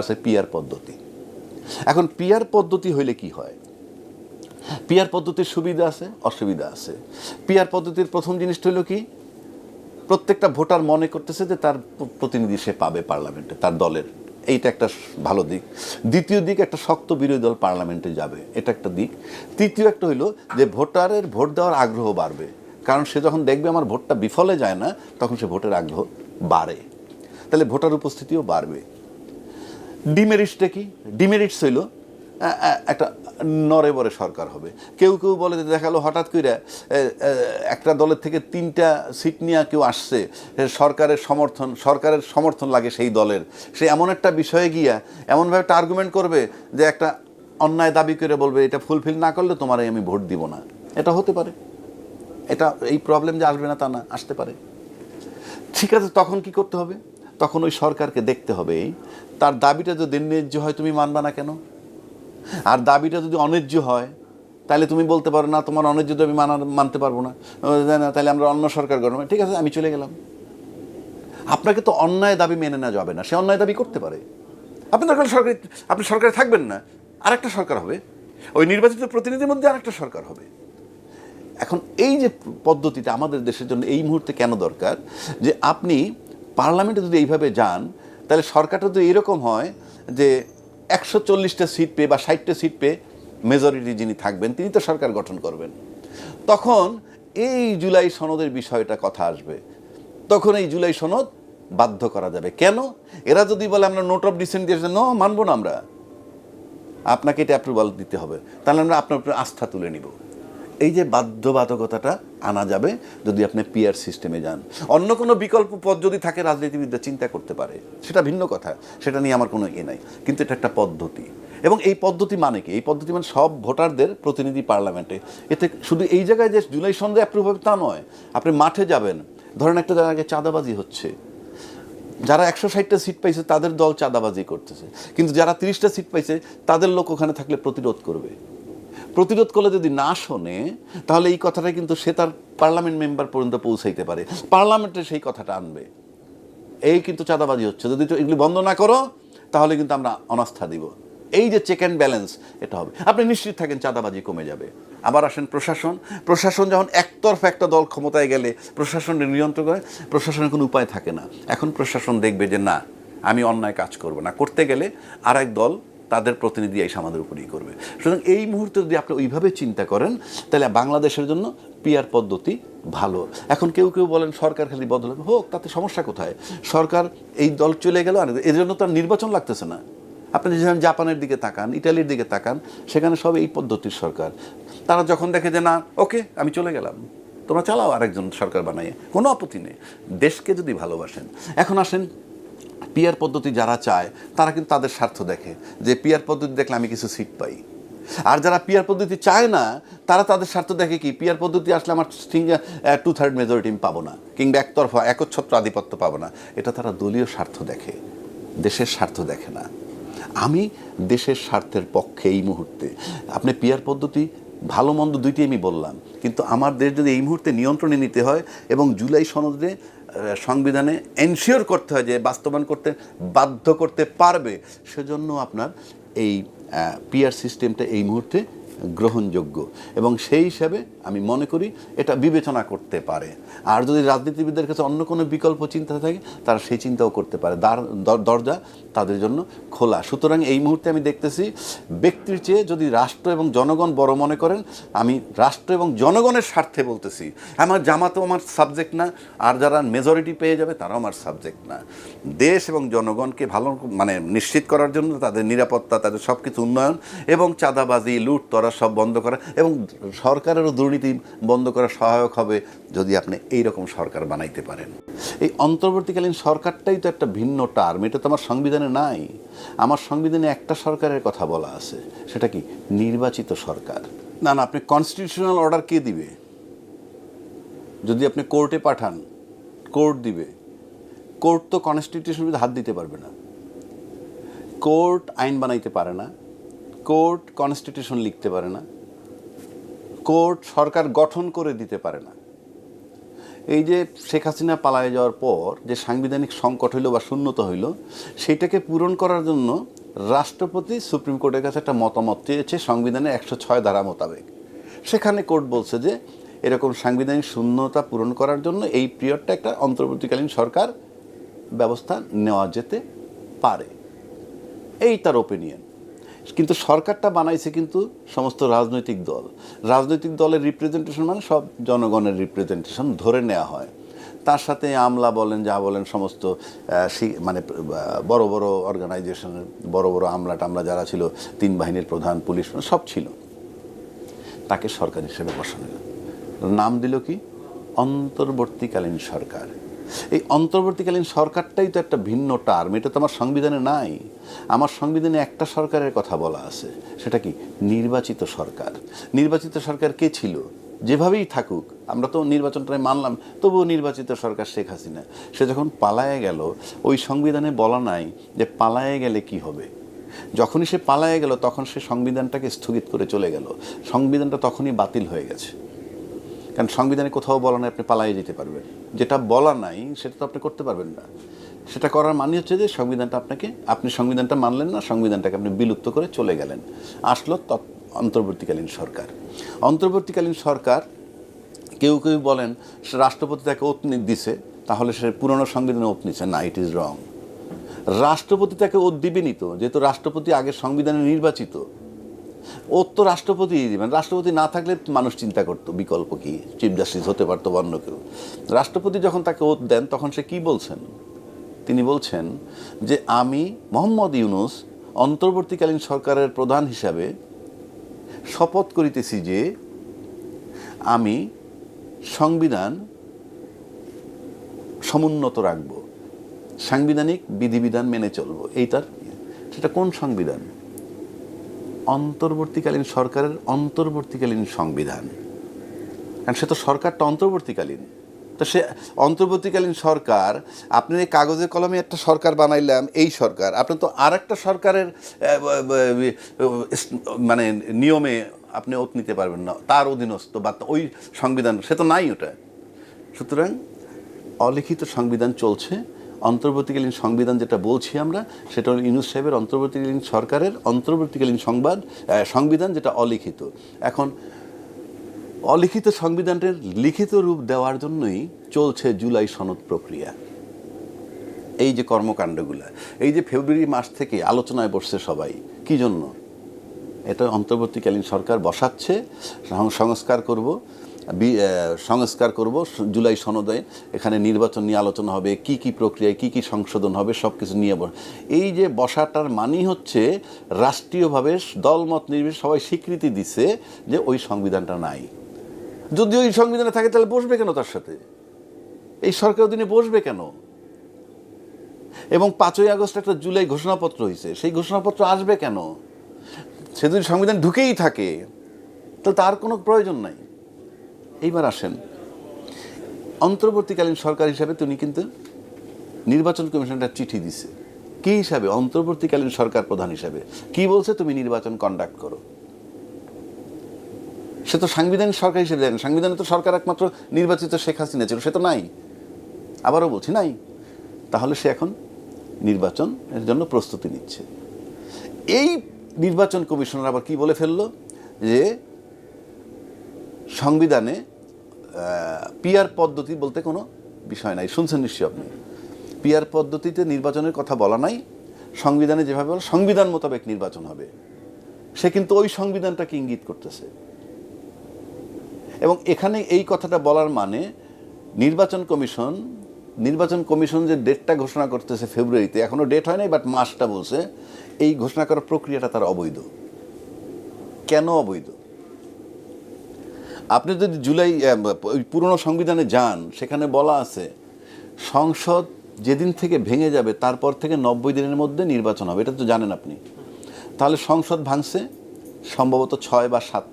আছে পিআর পদ্ধতি। এখন পিআর পদ্ধতি হইলে কি হয়? পিআর পদ্ধতির সুবিধা আছে, অসুবিধা আছে। পিআর পদ্ধতির প্রথম জিনিসটা হলো কি, প্রত্যেকটা ভোটার মনে করতেছে যে তার প্রতিনিধি সে পাবে পার্লামেন্টে, তার দলের। এইটা একটা ভালো দিক। দ্বিতীয় দিক, একটা শক্ত বিরোধী দল পার্লামেন্টে যাবে, এটা একটা দিক। তৃতীয় একটা হইলো যে ভোটারের ভোট দেওয়ার আগ্রহ বাড়বে, কারণ সে যখন দেখবে আমার ভোটটা বিফলে যায় না, তখন সে ভোটের আগ্রহ বাড়ে, তাহলে ভোটার উপস্থিতিও বাড়বে। ডিমেরিটসটা কি? ডিমেরিটস হইল একটা নরে বরে সরকার হবে। কেউ কেউ বলে যে দেখালো হঠাৎ করে একটা দলের থেকে 3টা সিট নিয়ে কেউ আসছে, সরকারের সমর্থন লাগে সেই দলের, সে এমন একটা বিষয়ে গিয়া এমনভাবে একটা আর্গুমেন্ট করবে যে একটা অন্যায় দাবি করে বলবে এটা ফুলফিল না করলে তোমারে আমি ভোট দিব না। এটা হতে পারে, এটা এই প্রবলেম যে আসবে না তা না, আসতে পারে। ঠিক আছে, তখন কি করতে হবে? তখন ওই সরকারকে দেখতে হবে তার দাবিটা যদি ন্যায্য হয় তুমি মানবা না কেন, আর দাবিটা যদি অন্যায্য হয় তাহলে তুমি বলতে পারো না তোমার অন্যায্য দাবি মানতে পারবো না, তাহলে আমরা অন্য সরকার গঠন, ঠিক আছে আমি চলে গেলাম। আপনাকে তো অন্যায় দাবি মেনে নেওয়া যাবে না, সে অন্যায় দাবি করতে পারে। আপনি সরকারে থাকবেন না, আরেকটা সরকার হবে, ওই নির্বাচিত প্রতিনিধির মধ্যে আরেকটা সরকার হবে। এখন এই যে পদ্ধতিটা আমাদের দেশের জন্য এই মুহূর্তে কেন দরকার, যে আপনি পার্লামেন্টে যদি এইভাবে যান, তাহলে সরকারটা যদি এরকম হয় যে 140টা সিট পেয়ে বা 60টা সিট পেয়ে মেজরিটি যিনি থাকবেন তিনি তো সরকার গঠন করবেন, তখন এই জুলাই সনদের বিষয়টা কথা আসবে। তখন এই জুলাই সনদ বাধ্য করা যাবে। কেন? এরা যদি বলে আমরা নোট অফ ডিসেন্ট দিয়েছে, ন মানবো না আমরা, আপনাকে এটা অ্যাপ্রুভাল দিতে হবে, তাহলে আমরা আপনার উপরে আস্থা তুলে নিব। এই যে বাধ্যবাধকতাটা আনা যাবে যদি আপনি পিআর সিস্টেমে যান। অন্য কোনো বিকল্প পথ যদি থাকে রাজনীতিবিদরা চিন্তা করতে পারে, সেটা ভিন্ন কথা, সেটা নিয়ে আমার কোনো নাই, কিন্তু এটা একটা পদ্ধতি। এবং এই পদ্ধতি মানে কি? এই পদ্ধতি মানে সব ভোটারদের প্রতিনিধি পার্লামেন্টে। এতে শুধু এই জায়গায় যে জুলাই সনদে অ্যাপ্রুভ হবে তা নয়, আপনি মাঠে যাবেন, ধরেন একটা জায়গায় চাঁদাবাজি হচ্ছে, যারা 160টা সিট পাইছে তাদের দল চাঁদাবাজি করতেছে, কিন্তু যারা 30টা সিট পাইছে তাদের লোক ওখানে থাকলে প্রতিরোধ করবে। প্রতিরোধ করলে যদি না শোনে, তাহলে এই কথাটা কিন্তু সে তার পার্লামেন্ট মেম্বার পর্যন্ত পৌঁছাইতে পারে, পার্লামেন্টে সেই কথাটা আনবে, এই কিন্তু চাঁদাবাজি হচ্ছে, যদি এগুলি বন্ধ না করো তাহলে কিন্তু আমরা অনাস্থা দিব। এই যে চেক অ্যান্ড ব্যালেন্স, এটা হবে, আপনি নিশ্চিত থাকেন চাঁদাবাজি কমে যাবে। আবার আসেন প্রশাসন যখন একতরফা একটা দল ক্ষমতায় গেলে প্রশাসনের নিয়ন্ত্রণ করে, প্রশাসনের কোনো উপায় থাকে না। এখন প্রশাসন দেখবে যে না, আমি অন্যায় কাজ করব না, করতে গেলে আর এক দল তাদের প্রতিনিধি এসে আমাদের উপরেই করবে। সুতরাং এই মুহূর্তে যদি আপনি ওইভাবে চিন্তা করেন, তাহলে বাংলাদেশের জন্য পিআর পদ্ধতি ভালো। এখন কেউ কেউ বলেন সরকার খালি বদল হোক, তাতে সমস্যা কোথায়? সরকার এই দল চলে গেল, আর এর জন্য তো আর নির্বাচন লাগতেছে না। আপনি যেমন জাপানের দিকে তাকান, ইটালির দিকে তাকান, সেখানে সব এই পদ্ধতির সরকার। তারা যখন দেখে যে না, ওকে আমি চলে গেলাম, তোমরা চালাও আরেকজন সরকার বানাইয়ে, কোনো আপত্তি নেই, দেশকে যদি ভালোবাসেন। এখন আসেন পিআর পদ্ধতি যারা চায় তারা কিন্তু তাদের স্বার্থ দেখে, যে পিআর পদ্ধতি দেখলে আমি কিছু সিট পাই। আর যারা পিআর পদ্ধতি চায় না তারা তাদের স্বার্থ দেখে কি, পিআর পদ্ধতি আসলে আমার 2/3 মেজরিটি আমি পাবো না, কিংবা একতরফা একচ্ছত্র আধিপত্য পাবো না। এটা তারা দলীয় স্বার্থ দেখে, দেশের স্বার্থ দেখে না। আমি দেশের স্বার্থের পক্ষে এই মুহূর্তে। আপনি পিআর পদ্ধতি ভালো মন্দ দুইটি আমি বললাম, কিন্তু আমার দেশ যদি এই মুহূর্তে নিয়ন্ত্রণে নিতে হয় এবং জুলাই সনদে সংবিধানে এনশিওর করতে হয় যে বাস্তবায়ন করতে বাধ্য করতে পারবে, সেজন্য আপনার এই পিআর সিস্টেমটা এই মুহূর্তে গ্রহণযোগ্য, এবং সেই হিসাবে আমি মনে করি এটা বিবেচনা করতে পারে। আর যদি রাজনীতিবিদদের কাছে অন্য কোনো বিকল্প চিন্তা থাকে, তারা সেই চিন্তাও করতে পারে, দরজা তাদের জন্য খোলা। সুতরাং এই মুহূর্তে আমি দেখতেছি ব্যক্তির চেয়ে যদি রাষ্ট্র এবং জনগণ বড় মনে করেন, আমি রাষ্ট্র এবং জনগণের স্বার্থে বলতেছি, আমার জামাতও আমার সাবজেক্ট না, আর যারা মেজরিটি পেয়ে যাবে তারাও আমার সাবজেক্ট না। দেশ এবং জনগণকে ভালো নিশ্চিত করার জন্য তাদের নিরাপত্তা, তাদের সব কিছু উন্নয়ন এবং চাঁদাবাজি লুট তরা সব বন্ধ করা, এবং সরকারেরও দুর্নীতি বন্ধ করা সহায়ক হবে যদি আপনি এই রকম সরকার বানাইতে পারেন। এই অন্তর্বর্তীকালীন সরকারটাই তো একটা ভিন্ন টার্ম, এটা তো আমার সংবিধানে নাই। আমার সংবিধানে একটা সরকারের কথা বলা আছে, সেটা কি নির্বাচিত সরকার। না, আপনি কনস্টিটিউশনাল অর্ডার কে দিবে? যদি আপনি কোর্টে পাঠান, কোর্ট দিবে। কোর্ট তো কনস্টিটিউশনের হাত দিতে পারবে না, কোর্ট আইন বানাইতে পারে না, কোর্ট কনস্টিটিউশন লিখতে পারে না, কোর্ট সরকার গঠন করে দিতে পারে না। এই যে শেখ হাসিনা পালায়ে যাওয়ার পর যে সাংবিধানিক সংকট হইল বা শূন্যতা হইল, সেটাকে পূরণ করার জন্য রাষ্ট্রপতি সুপ্রিম কোর্টের কাছে একটা মতামত চেয়েছে সংবিধানের 106 ধারা মোতাবেক। সেখানে কোর্ট বলছে যে এরকম সাংবিধানিক শূন্যতা পূরণ করার জন্য এই পিরিয়ডটা একটা অন্তর্বর্তীকালীন সরকার ব্যবস্থা নেওয়া যেতে পারে, এই তার ওপিনিয়ন। কিন্তু সরকারটা বানাইছে কিন্তু সমস্ত রাজনৈতিক দলের রিপ্রেজেন্টেশন, মানে সব জনগণের রিপ্রেজেন্টেশন ধরে নেওয়া হয়। তার সাথে আমলা বলেন, যা বলেন, সমস্ত মানে বড় বড় অর্গানাইজেশনের বড় বড় আমলা যারা ছিল, 3 বাহিনীর প্রধান, পুলিশ, সব ছিল। তাকে সরকার হিসেবে বসানো হলো, নাম দিল কি অন্তর্বর্তীকালীন সরকার। এই অন্তর্বর্তীকালীন সরকারটাই তো একটা ভিন্ন টার্ম, এটা তো আমার সংবিধানে নাই। আমার সংবিধানে একটা সরকারের কথা বলা আছে, সেটা কি নির্বাচিত সরকার। নির্বাচিত সরকার কে ছিল? যেভাবেই থাকুক, আমরা তো নির্বাচনটাই মানলাম, তবুও নির্বাচিত সরকার শেখ হাসিনা। সে যখন পালায়ে গেল, ওই সংবিধানে বলা নাই যে পালায়ে গেলে কি হবে। যখনই সে পালায়ে গেল তখন সে সংবিধানটাকে স্থগিত করে চলে গেল, সংবিধানটা তখনই বাতিল হয়ে গেছে। কারণ সংবিধানে কোথাও বলা নাই আপনি পালিয়ে যেতে পারবেন, যেটা বলা নাই সেটা তো আপনি করতে পারবেন না। সেটা করার মানে হচ্ছে যে আপনি সংবিধানটা মানলেন না, সংবিধানটাকে আপনি বিলুপ্ত করে চলে গেলেন। আসলো অন্তর্বর্তীকালীন সরকার। অন্তর্বর্তীকালীন সরকার, কেউ কেউ বলেন রাষ্ট্রপতি তাকে ওত দিছে, তাহলে সে পুরনো সংবিধানে ওত নিচ্ছে না, ইট ইজ রং। রাষ্ট্রপতি তাকে ওত দিবেনই তো, যেহেতু রাষ্ট্রপতি আগের সংবিধানে নির্বাচিত। ওর তো রাষ্ট্রপতি দিবেন, রাষ্ট্রপতি না থাকলে মানুষ চিন্তা করতো বিকল্প কি, চিফ জাস্টিস হতে পারতো বা অন্য কেউ। রাষ্ট্রপতি যখন তাকে ওত দেন তখন সে কি বলছেন? তিনি বলছেন যে আমি মোহাম্মদ ইউনূস অন্তর্বর্তীকালীন সরকারের প্রধান হিসাবে শপথ করিতেছি যে আমি সংবিধান সমুন্নত রাখব, সাংবিধানিক বিধিবিধান মেনে চলব। সেটা কোন সংবিধান? অন্তর্বর্তীকালীন সরকারের অন্তর্বর্তীকালীন সংবিধান। কারণ সে তো সরকারটা অন্তর্বর্তীকালীন। তো সে অন্তর্বর্তীকালীন সরকার, আপনি কাগজে কলমে একটা সরকার বানাইলাম, এই সরকার, আপনি তো আর একটা সরকারের মানে নিয়মে আপনি ওত নিতে পারবেন না, তার অধীনস্থ বা ওই সংবিধান, সে তো নাই ওটা। সুতরাং অলিখিত সংবিধান চলছে। অন্তর্বর্তীকালীন সংবিধান যেটা বলছি আমরা, সেটা হল ইউনূস সাহেবের অন্তর্বর্তীকালীন সরকারের অন্তর্বর্তীকালীন সংবিধান, যেটা অলিখিত। এখন অলিখিত সংবিধানের লিখিত রূপ দেওয়ার জন্যই চলছে জুলাই সনদ প্রক্রিয়া। এই যে কর্মকাণ্ডগুলো, এই যে ফেব্রুয়ারি মাস থেকে আলোচনায় বসছে সবাই, কি জন্য? এটা অন্তর্বর্তীকালীন সরকার বসাচ্ছে, সংস্কার করব জুলাই সনদে, এখানে নির্বাচন নিয়ে আলোচনা হবে, কি কি প্রক্রিয়ায় কি কি সংশোধন হবে, সব কিছু নিয়ে এই যে বসাটার মানেই হচ্ছে রাষ্ট্রীয়ভাবে দলমত নির্বিশেষে সবাই স্বীকৃতি দিচ্ছে যে ওই সংবিধানটা নাই। যদি ওই সংবিধানে থাকে তাহলে বসবে কেন তার সাথে? এই সরকার অধীনে বসবে কেন? এবং 5ই আগস্ট একটা জুলাই ঘোষণাপত্র হয়েছে, সেই ঘোষণাপত্র আসবে কেন? সে যদি সংবিধান ঢুকেই থাকে তো তার কোনো প্রয়োজন নাই। এইবার আসেন, অন্তর্বর্তীকালীন সরকার হিসাবে তিনি কিন্তু নির্বাচন কমিশনটা চিঠি দিছে। কি হিসাবে? অন্তর্বর্তীকালীন সরকার প্রধান হিসাবে। কি বলছে? তুমি নির্বাচন কন্ডাক্ট করো। সে তো সাংবিধানিক সরকার হিসেবে দেয় না। সংবিধানে তো সরকার একমাত্র নির্বাচিত শেখ হাসিনা ছিল, সে তো নাই। আবারও বলছি নাই। তাহলে সে এখন নির্বাচনের জন্য প্রস্তুতি নিচ্ছে। এই নির্বাচন কমিশনার আবার কি বলে ফেললো যে সংবিধানে পিআর পদ্ধতি বলতে কোনো বিষয় নাই। শুনছেন নিশ্চয়ই আপনি, পিআর পদ্ধতিতে নির্বাচনের কথা বলা নাই, সংবিধানে যেভাবে বলে সংবিধান মোতাবেক নির্বাচন হবে। সে কিন্তু ওই সংবিধানটাকে ইঙ্গিত করতেছে। এবং এখানে এই কথাটা বলার মানে নির্বাচন কমিশন যে ডেটটা ঘোষণা করতেছে ফেব্রুয়ারিতে, এখনো ডেট হয় নাই, বাট মাসটা বলছে, এই ঘোষণা করার প্রক্রিয়াটা তার অবৈধ। কেন অবৈধ? আপনি যদি পুরনো সংবিধানে যান, সেখানে বলা আছে সংসদ যেদিন থেকে ভেঙে যাবে তারপর থেকে 90 দিনের মধ্যে নির্বাচন হবে। এটা তো জানেন আপনি। তাহলে সংসদ ভাঙছে সম্ভবত 6 বা 7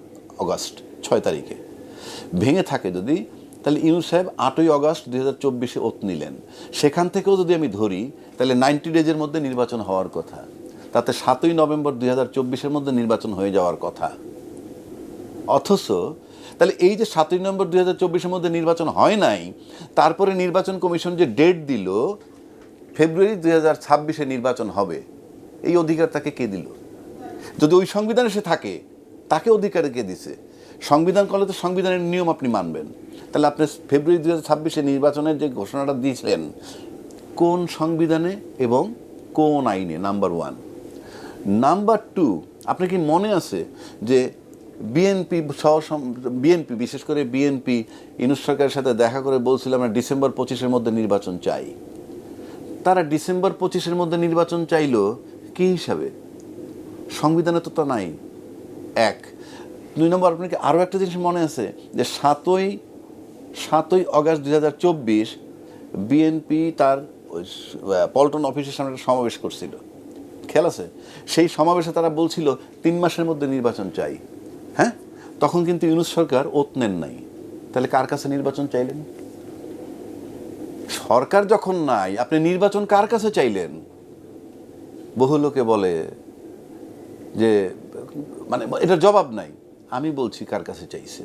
অগস্ট, 6 তারিখে ভেঙে থাকে যদি, তাহলে ইউনূস সাহেব 8ই অগস্ট 2024 ওত নিলেন। সেখান থেকেও যদি আমি ধরি তাহলে 90 ডেজের মধ্যে নির্বাচন হওয়ার কথা, তাতে 7ই নভেম্বর 2024 মধ্যে নির্বাচন হয়ে যাওয়ার কথা। অথচ তাহলে এই যে 7 নভেম্বর 2024-এর মধ্যে নির্বাচন হয় নাই, তারপরে নির্বাচন কমিশন যে ডেট দিল ফেব্রুয়ারি 2026-এ নির্বাচন হবে, এই অধিকার তাকে কে দিল? যদি ওই সংবিধানে সে থাকে, তাকে অধিকার কে দিছে? সংবিধান করলে তো সংবিধানের নিয়ম আপনি মানবেন। তাহলে আপনি ফেব্রুয়ারি 2026-এ নির্বাচনের যে ঘোষণাটা দিয়েছিলেন কোন সংবিধানে এবং কোন আইনে? নাম্বার 1। নাম্বার 2, আপনার কি মনে আছে যে বিএনপি বিশেষ করে বিএনপি ইউনূস সরকারের সাথে দেখা করে বলছিল আমরা ডিসেম্বর 25-এর মধ্যে নির্বাচন চাই। তারা ডিসেম্বর 25-এর মধ্যে নির্বাচন চাইলো কি হিসাবে? সংবিধানে তো তা নাই। 1। 2 নম্বর, আপনার কি আরও একটা জিনিস মনে আছে যে 7ই অগাস্ট 2024 বিএনপি তার পল্টন অফিসের সামনে একটা সমাবেশ করছিল, খেয়াল আছে? সেই সমাবেশে তারা বলছিল 3 মাসের মধ্যে নির্বাচন চাই। হ্যাঁ, তখন কিন্তু ইউনূস সরকার ওত নেন নাই। তাহলে কার কাছে নির্বাচন চাইলেন? সরকার যখন নাই, আপনি নির্বাচন কার কাছে চাইলেন? বহু লোকে বলে যে মানে এটার জবাব নাই। আমি বলছি কার কাছে চাইছে।